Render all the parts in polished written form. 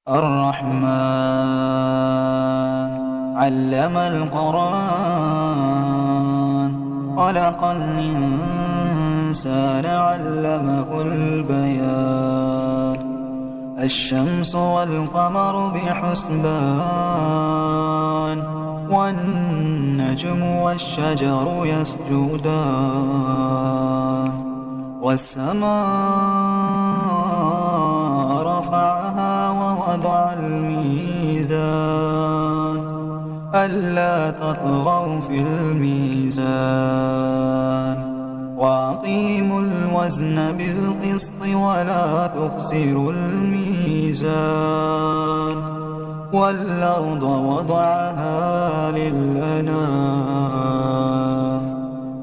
الرحمن علم القرآن خلق الإنسان علمه البيان الشمس والقمر بحسبان والنجم والشجر يسجدان والسماء رفعها ووضع الميزان ألا تطغوا في الميزان وأقيموا الوزن بالقسط ولا تخسروا الميزان والأرض وضعها للأنام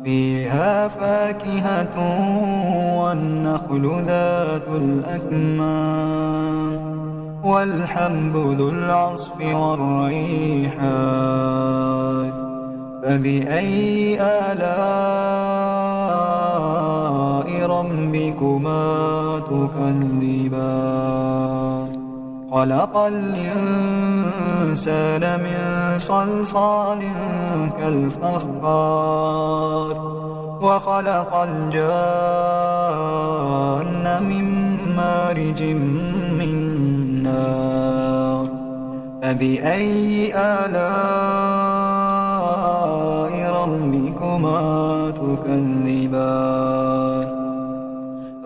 فيها فاكهة والنخل ذات الأكمام والحب ذو العصف والريحان فبأي آلاء ربكما تكذبان خلق الإنسان من صلصال كالفخار وخلق الجان من مارج من نار فبأي آلاء ربكما تكذبان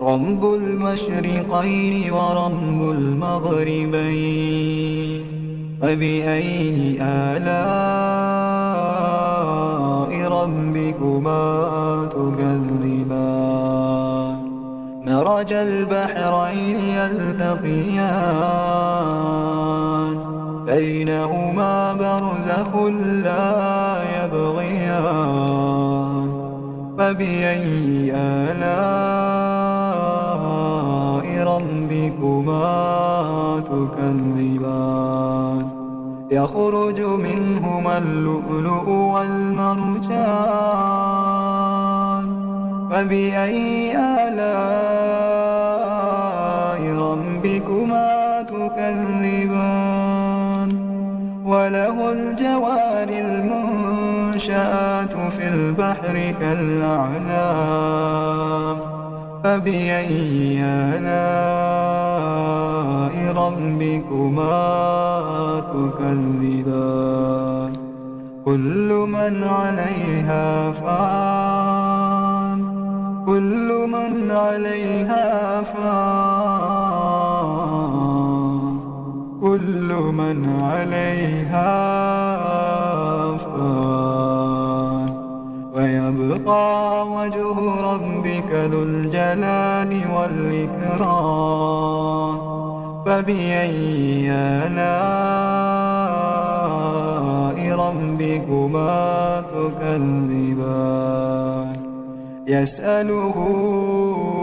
رب المشرقين ورب المغربين فبأي آلاء ربكما تكذبان مرج البحرين يلتقيان بينهما برزخ لا يبغيان فبأي آلاء ربكما تكذبان يخرج منهما اللؤلؤ والمرجان فبأي آلاء ربكما تكذبان وله الجوار المنشآت في البحر كالأعلام فبأي آلاء ربكما تكذبان كل من عليها فان كل من عليها فان كل من عليها فان ويبقى وجه ربك ذو الجلال والإكرام فبأي آلاء ربكما تكذبان يسأله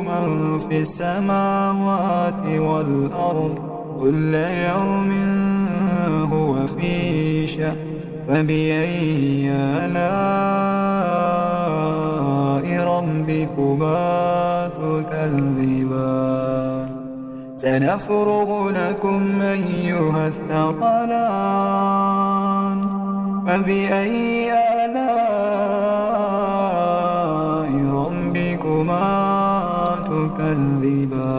من في السماوات والأرض كل يوم هو في شأن فبأي آلاء ربكما تكذبان سنفرغ لكم أيها الثقلان فبأي آلاء ربكما تكذبان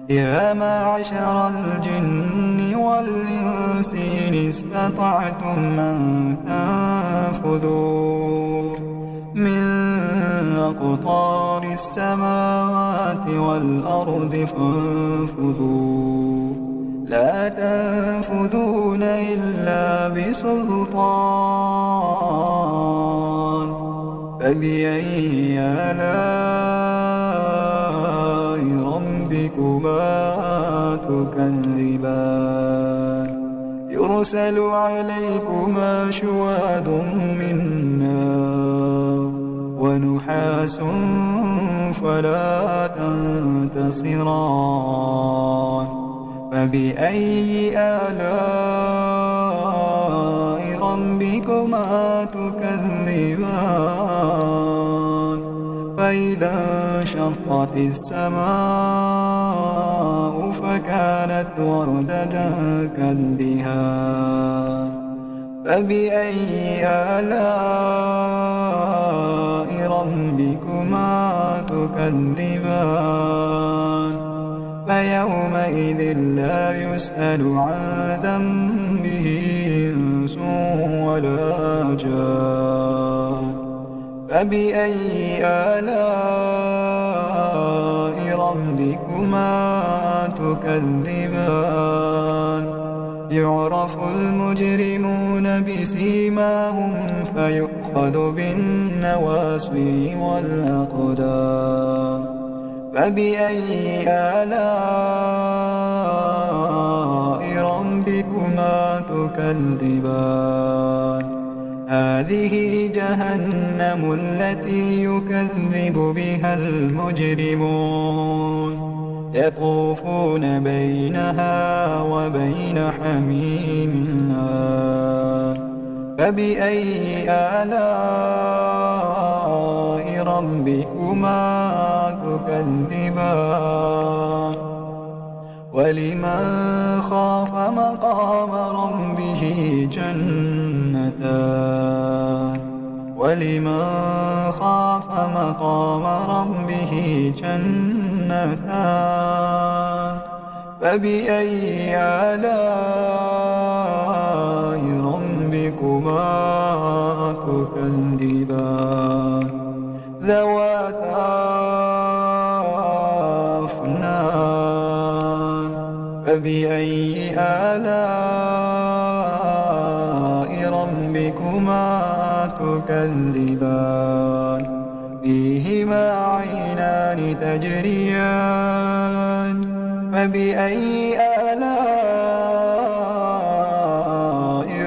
يا معشر الجن والإنس إن استطعتم أن تنفذوا من أقطار السماوات والأرض فانفذوا لا تنفذون إلا بسلطان فبأي آلاء ربكما تكذبان يرسل عليكما شواظ من نار ونحاس فلا تنتصران فبأي آلاء ربكما تكذبان فإذا انشقت السماء فكانت وردت وردة كالدهان فبأي آلاء ربكما تكذبان فيومئذ لا يسأل عن ذنبه إنس ولا جان فبأي آلاء ربكما تكذبان يعرف المجرمون بسيماهم فيؤخذ بالنواصي والأقدام فبأي آلاء ربكما تكذبان هذه جهنم التي يكذب بها المجرمون يطوفون بينها وبين حميم آن فبأي آلاء ربكما تكذبان ولمن خاف مقام ربه جنتان ولمن خاف مقام ربه جنتان فبأي آلاء ربكما تكذبان ذواتا أفنان فبأي آلاء ربكما تكذبان فيهما عينان تجريان فبأي آلاء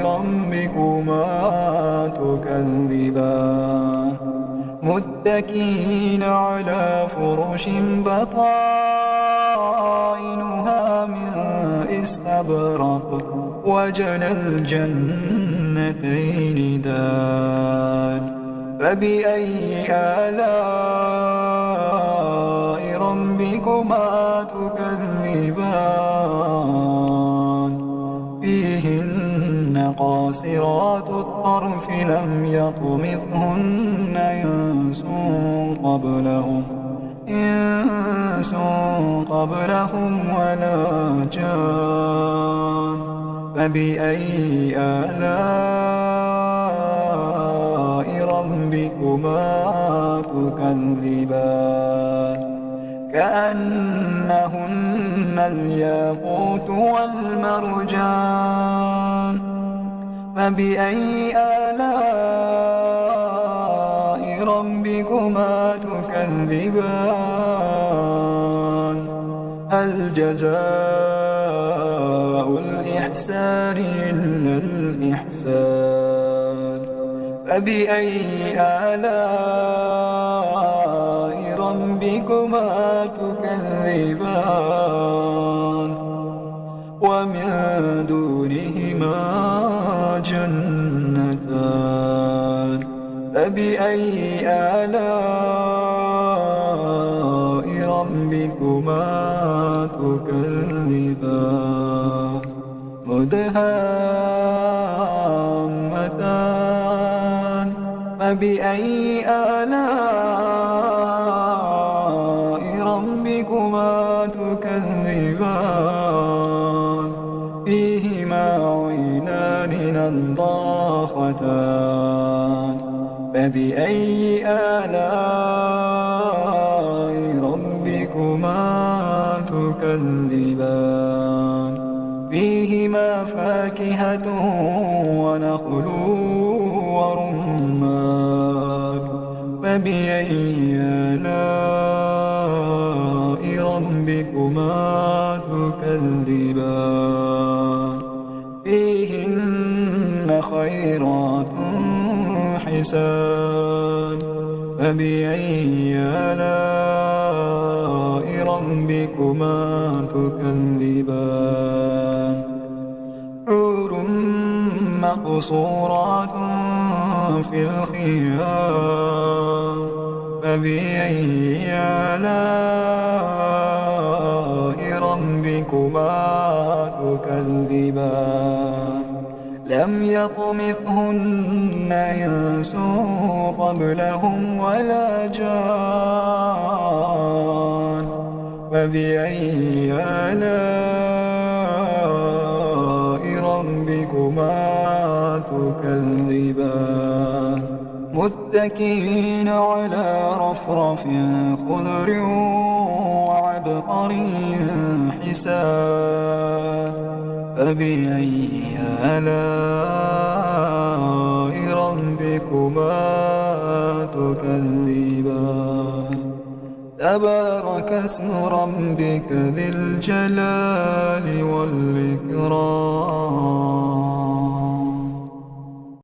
ربكما تكذبان متكئين على فرش بطائنها من استبرق وجنى الجنتين دان فبأي آلاء ربكما تكذبان فيهن قاصرات الطرف لم يطمثهن إنس قبلهم ولا جان فبأي آلاء ربكما تكذبان كأنهن الياقوت والمرجان فبأي آلاء ربكما تكذبان هل جزاء الإحسان إلا الإحسان فبأي آلاء ربكما تكذبان ومن دونهما جنتان فبأي آلاء ربكما تكذبان مدهامتان فبأي آلاء ربكما تكذبان فيهما عينان نضاختان فبأي آلاء ربكما تكذبان فيهما فاكهة ونخل ورمان فبأي آلاء ربكما تكذبان فيهن خيرات حسان فبأي آلاء ربكما تكذبان حور مقصورات في الخيام فبأي آلاء ربكما ربكما تكذبان لم يطمثهن إنس قبلهم ولا جان فبأي آلاء ربكما تكذبان متكئين على رفرف خضر وعبقري حسان فبأي آلاء ربكما تكذبان تبارك اسم ربك ذي الجلال والإكرام